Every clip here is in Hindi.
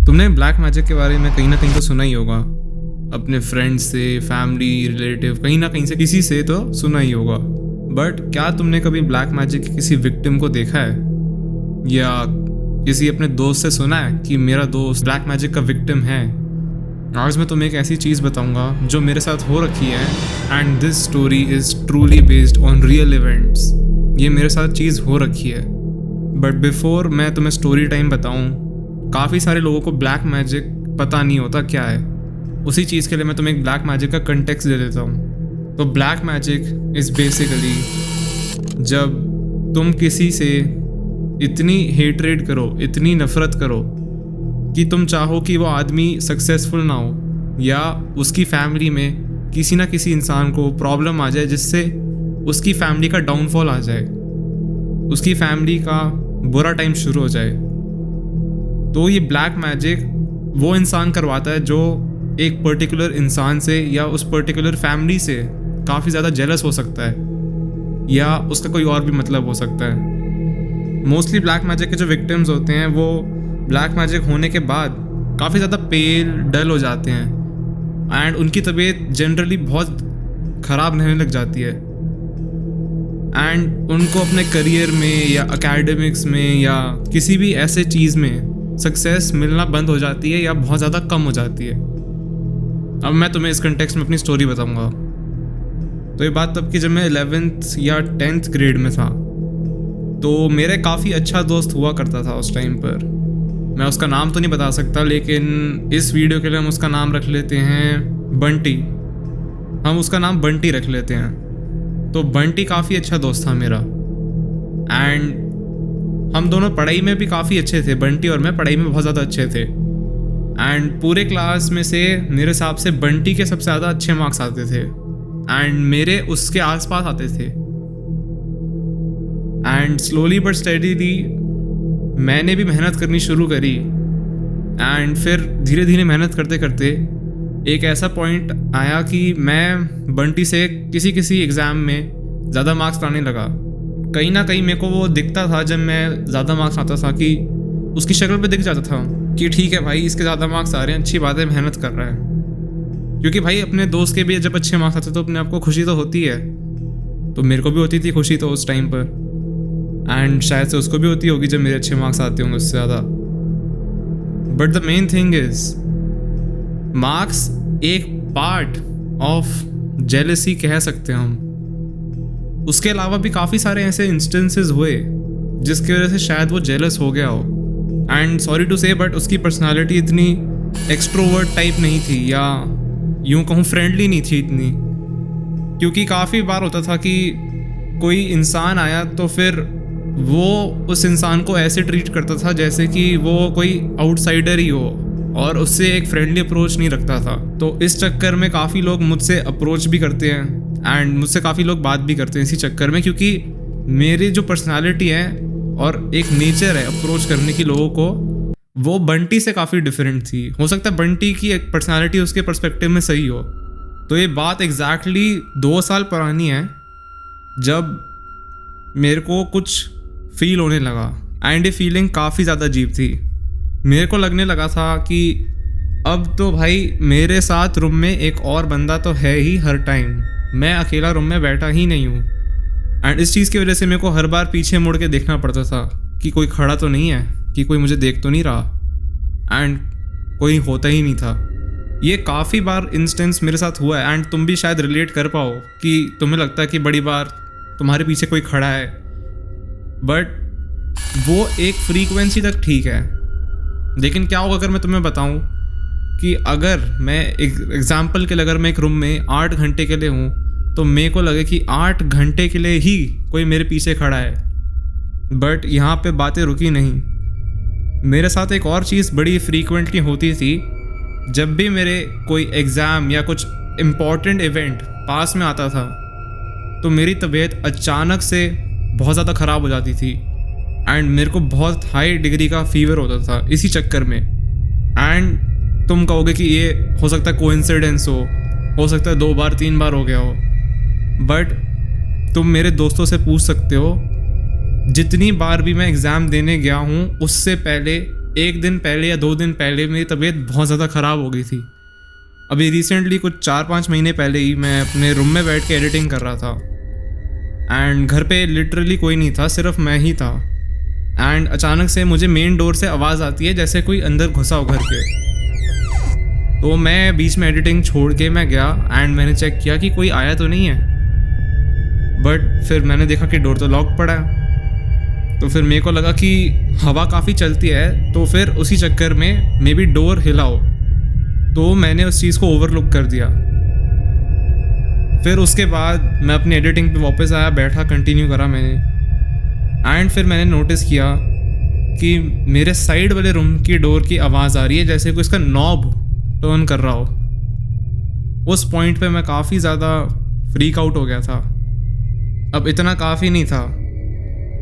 तुमने ब्लैक मैजिक के बारे में कहीं ना कहीं तो सुना ही होगा, अपने फ्रेंड्स से, फैमिली, रिलेटिव, कहीं ना कहीं से किसी से तो सुना ही होगा। बट क्या तुमने कभी ब्लैक मैजिक के किसी विक्टिम को देखा है, या किसी अपने दोस्त से सुना है कि मेरा दोस्त ब्लैक मैजिक का विक्टिम है? आज मैं तुम्हें एक ऐसी चीज़ बताऊंगा जो मेरे साथ हो रखी है, and this story is truly based on real events. ये मेरे साथ चीज़ हो रखी है। बट बिफोर मैं तुम्हें स्टोरी टाइम बताऊं, काफ़ी सारे लोगों को ब्लैक मैजिक पता नहीं होता क्या है। उसी चीज़ के लिए मैं तुम्हें एक ब्लैक मैजिक का कंटेक्स्ट दे देता हूँ। तो ब्लैक मैजिक इज़ बेसिकली जब तुम किसी से इतनी हेटरेट करो, इतनी नफ़रत करो कि तुम चाहो कि वो आदमी सक्सेसफुल ना हो, या उसकी फैमिली में किसी ना किसी इंसान को प्रॉब्लम आ जाए जिससे उसकी फैमिली का डाउनफॉल आ जाए, उसकी फैमिली का बुरा टाइम शुरू हो जाए। तो ये ब्लैक मैजिक वो इंसान करवाता है जो एक पर्टिकुलर इंसान से या उस पर्टिकुलर फैमिली से काफ़ी ज़्यादा जेलस हो सकता है, या उसका कोई और भी मतलब हो सकता है। मोस्टली ब्लैक मैजिक के जो विक्टिम्स होते हैं वो ब्लैक मैजिक होने के बाद काफ़ी ज़्यादा पेल, डल हो जाते हैं, एंड उनकी तबीयत जनरली बहुत ख़राब रहने लग जाती है, एंड उनको अपने करियर में या एकेडमिक्स में या किसी भी ऐसे चीज़ में सक्सेस मिलना बंद हो जाती है या बहुत ज़्यादा कम हो जाती है। अब मैं तुम्हें इस कंटेक्स्ट में अपनी स्टोरी बताऊंगा। तो ये बात तब की जब मैं 11th या 10th ग्रेड में था। तो मेरे काफ़ी अच्छा दोस्त हुआ करता था उस टाइम पर। मैं उसका नाम तो नहीं बता सकता, लेकिन इस वीडियो के लिए हम उसका नाम रख लेते हैं बंटी। हम उसका नाम बंटी रख लेते हैं। तो बंटी काफ़ी अच्छा दोस्त था मेरा, एंड हम दोनों पढ़ाई में भी काफ़ी अच्छे थे। बंटी और मैं पढ़ाई में बहुत ज़्यादा अच्छे थे, एंड पूरे क्लास में से मेरे हिसाब से बंटी के सबसे ज़्यादा अच्छे मार्क्स आते थे, एंड मेरे उसके आसपास आते थे। एंड स्लोली बट स्टेडीली मैंने भी मेहनत करनी शुरू करी, एंड फिर धीरे धीरे मेहनत करते करते एक ऐसा पॉइंट आया कि मैं बंटी से किसी एग्ज़ाम में ज़्यादा मार्क्स लाने लगा। कहीं ना कहीं मेरे को वो दिखता था जब मैं ज़्यादा मार्क्स आता था कि उसकी शक्ल पे दिख जाता था कि ठीक है भाई, इसके ज़्यादा मार्क्स आ रहे हैं, अच्छी बात है, मेहनत कर रहा है। क्योंकि भाई अपने दोस्त के भी जब अच्छे मार्क्स आते तो अपने आप को खुशी तो होती है। तो मेरे को भी होती थी खुशी तो उस टाइम पर, एंड शायद से उसको भी होती होगी जब मेरे अच्छे मार्क्स आते होंगे उससे ज़्यादा। But the main thing is marks एक पार्ट ऑफ जेलसी कह सकते हैं हम। उसके अलावा भी काफ़ी सारे ऐसे इंस्टेंसेस हुए जिसकी वजह से शायद वो जेलस हो गया हो, एंड सॉरी टू से बट उसकी पर्सनालिटी इतनी एक्सट्रोवर्ट टाइप नहीं थी, या यूँ कहूँ फ्रेंडली नहीं थी इतनी। क्योंकि काफ़ी बार होता था कि कोई इंसान आया तो फिर वो उस इंसान को ऐसे ट्रीट करता था जैसे कि वो कोई आउटसाइडर ही हो, और उससे एक फ्रेंडली अप्रोच नहीं रखता था। तो इस चक्कर में काफ़ी लोग मुझसे अप्रोच भी करते हैं, एंड मुझसे काफ़ी लोग बात भी करते हैं इसी चक्कर में, क्योंकि मेरी जो पर्सनालिटी है और एक नेचर है अप्रोच करने की लोगों को, वो बंटी से काफ़ी डिफरेंट थी। हो सकता है बंटी की एक पर्सनालिटी उसके पर्सपेक्टिव में सही हो। तो ये बात एग्जैक्टली 2 साल पुरानी है जब मेरे को कुछ फील होने लगा, एंड ये फीलिंग काफ़ी ज़्यादा अजीब थी। मेरे को लगने लगा था कि अब तो भाई मेरे साथ रूम में एक और बंदा तो है ही हर टाइम, मैं अकेला रूम में बैठा ही नहीं हूँ। एंड इस चीज़ की वजह से मेरे को हर बार पीछे मुड़ के देखना पड़ता था कि कोई खड़ा तो नहीं है, कि कोई मुझे देख तो नहीं रहा, एंड कोई होता ही नहीं था। ये काफ़ी बार इंस्टेंस मेरे साथ हुआ है, एंड तुम भी शायद रिलेट कर पाओ कि तुम्हें लगता है कि बड़ी बार तुम्हारे पीछे कोई खड़ा है, बट वो एक फ्रीक्वेंसी तक ठीक है। लेकिन क्या होगा अगर मैं तुम्हें बताऊं कि अगर मैं एग्जाम्पल के लिए अगर मैं एक रूम में 8 घंटे के लिए हूँ, तो मेरे को लगे कि 8 घंटे के लिए ही कोई मेरे पीछे खड़ा है। बट यहाँ पे बातें रुकी नहीं। मेरे साथ एक और चीज़ बड़ी फ्रीक्वेंटली होती थी। जब भी मेरे कोई एग्ज़ाम या कुछ इम्पॉर्टेंट इवेंट पास में आता था, तो मेरी तबीयत अचानक से बहुत ज़्यादा ख़राब हो जाती थी, एंड मेरे को बहुत हाई डिग्री का फीवर होता था इसी चक्कर में। एंड तुम कहोगे कि ये हो सकता है कोइंसिडेंस हो सकता है 2 बार 3 बार हो गया हो, बट तुम मेरे दोस्तों से पूछ सकते हो, जितनी बार भी मैं एग्ज़ाम देने गया हूँ उससे पहले 1 दिन पहले या 2 दिन पहले मेरी तबीयत बहुत ज़्यादा ख़राब हो गई थी। अभी रिसेंटली कुछ 4-5 महीने पहले ही मैं अपने रूम में बैठ के एडिटिंग कर रहा था एंड घर पे लिटरली कोई नहीं था, सिर्फ मैं ही था। एंड अचानक से मुझे मेन डोर से आवाज़ आती है जैसे कोई अंदर घुसा हो घर के। तो मैं बीच में एडिटिंग छोड़ के मैं गया एंड मैंने चेक किया कि कोई आया तो नहीं है, बट फिर मैंने देखा कि डोर तो लॉक पड़ा है। तो फिर मेरे को लगा कि हवा काफ़ी चलती है, तो फिर उसी चक्कर में मे बी डोर हिला हो, तो मैंने उस चीज़ को ओवरलुक कर दिया। फिर उसके बाद मैं अपनी एडिटिंग पे वापस आया, बैठा, कंटिन्यू करा मैंने। एंड फिर मैंने नोटिस किया कि मेरे साइड वाले रूम की डोर की आवाज़ आ रही है जैसे कोई इसका नॉब टर्न कर रहा हो। उस पॉइंट पे मैं काफ़ी ज़्यादा फ्रीक आउट हो गया था। अब इतना काफ़ी नहीं था,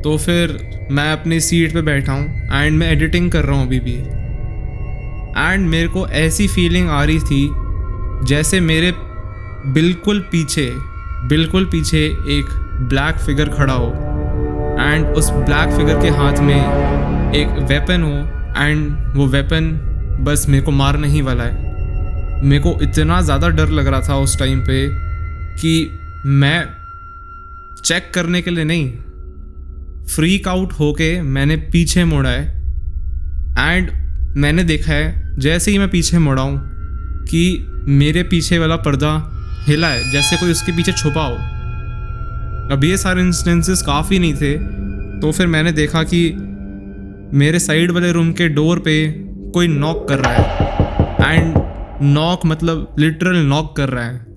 तो फिर मैं अपनी सीट पे बैठा हूँ एंड मैं एडिटिंग कर रहा हूँ अभी भी। एंड मेरे को ऐसी फीलिंग आ रही थी जैसे मेरे बिल्कुल पीछे एक ब्लैक फिगर खड़ा हो एंड उस ब्लैक फिगर के हाथ में एक वेपन हो एंड वो वेपन बस मेरे को मारने ही वाला है। मेरे को इतना ज़्यादा डर लग रहा था उस टाइम पे कि मैं चेक करने के लिए नहीं, फ्रीक आउट होके मैंने पीछे मोड़ा है। एंड मैंने देखा है जैसे ही मैं पीछे मुड़ा हूँ कि मेरे पीछे वाला पर्दा हिला है जैसे कोई उसके पीछे छुपा हो। अब ये सारे इंस्टेंसेस काफ़ी नहीं थे, तो फिर मैंने देखा कि मेरे साइड वाले रूम के डोर पे कोई नॉक कर रहा है एंड नॉक मतलब लिटरल नॉक कर रहा है।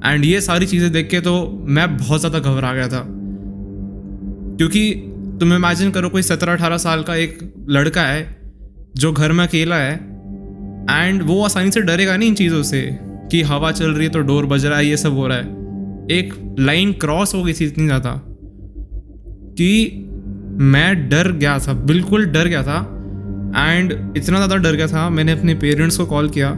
एंड ये सारी चीज़ें देख के तो मैं बहुत ज़्यादा घबरा गया था, क्योंकि तुम इमेजिन करो कोई 17-18 साल का एक लड़का है जो घर में अकेला है एंड वो आसानी से डरेगा नहीं इन चीज़ों से कि हवा चल रही है तो डोर बज रहा है, ये सब हो रहा है। एक लाइन क्रॉस हो गई थी इतनी ज़्यादा कि मैं डर गया था, बिल्कुल डर गया था। एंड इतना ज़्यादा डर गया था, मैंने अपने पेरेंट्स को कॉल किया।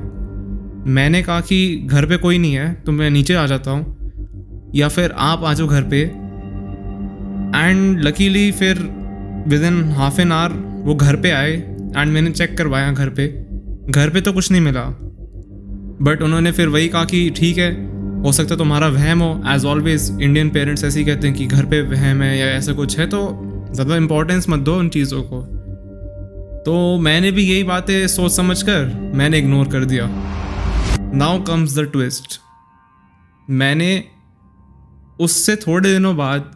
मैंने कहा कि घर पे कोई नहीं है तो मैं नीचे आ जाता हूँ या फिर आप आ जाओ घर पे। एंड लकीली फिर with in half an hour वो घर पे आए एंड मैंने चेक करवाया घर पे तो कुछ नहीं मिला, बट उन्होंने फिर वही कहा कि ठीक है, हो सकता है तुम्हारा वहम हो। एज ऑलवेज इंडियन पेरेंट्स ऐसे ही कहते हैं कि घर पे वहम है या ऐसा कुछ है तो ज़्यादा इंपॉर्टेंस मत दो उन चीज़ों को। तो मैंने भी यही बातें सोच समझ कर मैंने इग्नोर कर दिया। Now comes the twist. मैंने उससे थोड़े दिनों बाद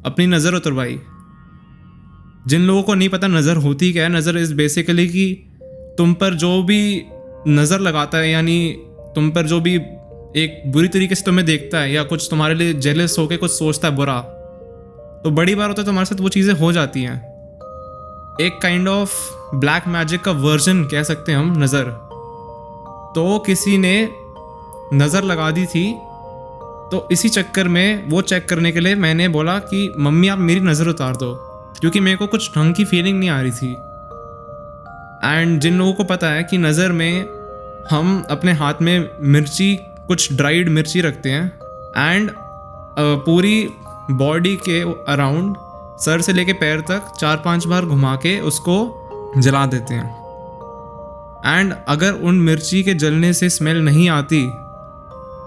अपनी नज़र उतरवाई। जिन लोगों को नहीं पता नज़र होती क्या है, नज़र इज़ बेसिकली कि तुम पर जो भी नज़र लगाता है, यानी तुम पर जो भी एक बुरी तरीके से तुम्हें देखता है या कुछ तुम्हारे लिए जेलस होकर कुछ सोचता है बुरा, तो बड़ी बार होता है तुम्हारे साथ वो चीज़ें हो जाती हैं। एक काइंड ऑफ ब्लैक मैजिक का वर्जन कह सकते हैं हम नज़र। तो किसी ने नज़र लगा दी थी, तो इसी चक्कर में वो चेक करने के लिए मैंने बोला कि मम्मी आप मेरी नज़र उतार दो, क्योंकि मेरे को कुछ ढंग की फीलिंग नहीं आ रही थी। एंड जिन लोगों को पता है कि नज़र में हम अपने हाथ में मिर्ची, कुछ ड्राइड मिर्ची रखते हैं एंड पूरी बॉडी के अराउंड सर से लेके पैर तक 4-5 बार घुमा के उसको जला देते हैं। एंड अगर उन मिर्ची के जलने से स्मेल नहीं आती,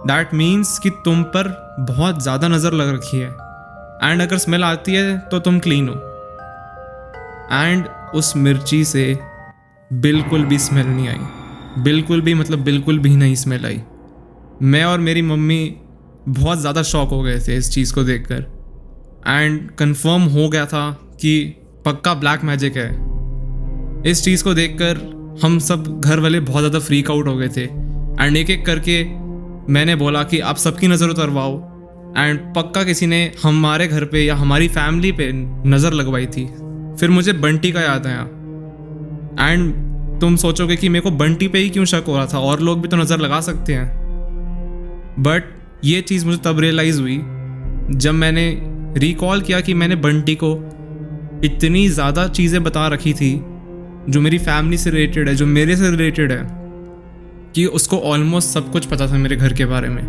दैट मीन्स कि तुम पर बहुत ज़्यादा नज़र लग रखी है। एंड अगर स्मेल आती है तो तुम क्लीन हो। एंड उस मिर्ची से बिल्कुल भी स्मेल नहीं आई, बिल्कुल भी, मतलब बिल्कुल भी नहीं स्मेल आई। मैं और मेरी मम्मी बहुत ज़्यादा शॉक हो गए थे इस चीज़ को देखकर। एंड कंफर्म हो गया था कि पक्का ब्लैक मैजिक है। इस चीज़ को देखकर हम सब घर वाले बहुत ज़्यादा फ्रीक आउट हो गए थे। एंड एक एक करके मैंने बोला कि आप सबकी नज़र उतरवाओ। एंड पक्का किसी ने हमारे घर पे या हमारी फैमिली पे नज़र लगवाई थी। फिर मुझे बंटी का याद आया। एंड तुम सोचोगे कि मेरे को बंटी पे ही क्यों शक हो रहा था, और लोग भी तो नज़र लगा सकते हैं। बट ये चीज़ मुझे तब रियलाइज़ हुई जब मैंने रिकॉल किया कि मैंने बंटी को इतनी ज़्यादा चीज़ें बता रखी थी जो मेरी फैमिली से रिलेटेड है, जो मेरे से रिलेटेड है, कि उसको ऑलमोस्ट सब कुछ पता था मेरे घर के बारे में।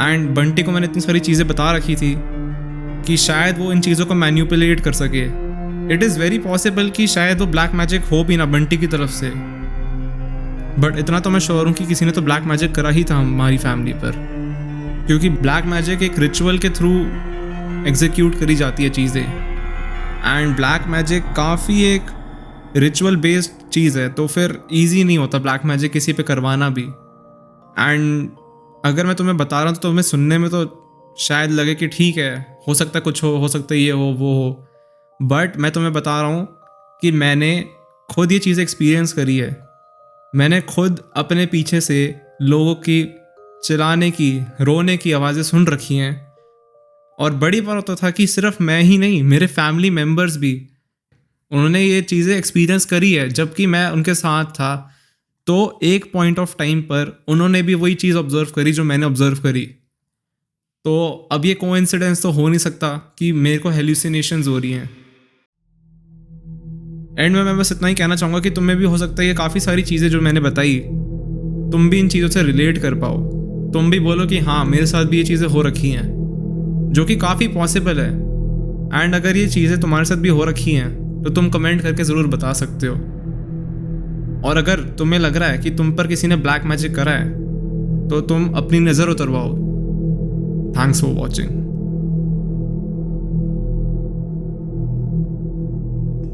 एंड बंटी को मैंने इतनी सारी चीज़ें बता रखी थी कि शायद वो इन चीज़ों को मैनिपुलेट कर सके इट इज़ वेरी पॉसिबल कि शायद वो ब्लैक मैजिक हो भी ना बंटी की तरफ से, बट इतना तो मैं श्योर हूँ कि किसी ने तो ब्लैक मैजिक करा ही था हमारी फैमिली पर, क्योंकि ब्लैक मैजिक एक रिचुअल के थ्रू एग्जीक्यूट करी जाती है चीज़ें, एंड ब्लैक मैजिक काफ़ी एक रिचुअल बेस्ड चीज़ है, तो फिर ईजी नहीं होता ब्लैक मैजिक किसी पे करवाना भी। एंड अगर मैं तुम्हें बता रहा हूँ तो तुम्हें सुनने में तो शायद लगे कि ठीक है, हो सकता है कुछ हो सकता है ये हो वो हो, बट मैं तुम्हें बता रहा हूँ कि मैंने खुद ये चीज़ एक्सपीरियंस करी है। मैंने खुद अपने पीछे से लोगों की चिल्लाने की, रोने की आवाज़ें सुन रखी हैं, और बड़ी बात होता था कि सिर्फ मैं ही नहीं, मेरे फैमिली मेम्बर्स भी, उन्होंने ये चीज़ें एक्सपीरियंस करी है जबकि मैं उनके साथ था। तो एक पॉइंट ऑफ टाइम पर उन्होंने भी वही चीज़ ऑब्जर्व करी जो मैंने ऑब्जर्व करी। तो अब ये कोइंसिडेंस तो हो नहीं सकता कि मेरे को हेल्यूसिनेशंस हो रही हैं। एंड में मैं बस इतना ही कहना चाहूँगा कि तुम्हें भी हो सकता है ये काफ़ी सारी चीज़ें जो मैंने बताई, तुम भी इन चीज़ों से रिलेट कर पाओ, तुम भी बोलो कि हाँ मेरे साथ भी ये चीज़ें हो रखी हैं, जो कि काफ़ी पॉसिबल है। एंड अगर ये चीज़ें तुम्हारे साथ भी हो रखी हैं तो तुम कमेंट करके ज़रूर बता सकते हो। और अगर तुम्हें लग रहा है कि तुम पर किसी ने ब्लैक मैजिक करा है तो तुम अपनी नज़र उतरवाओ। Thanks for watching.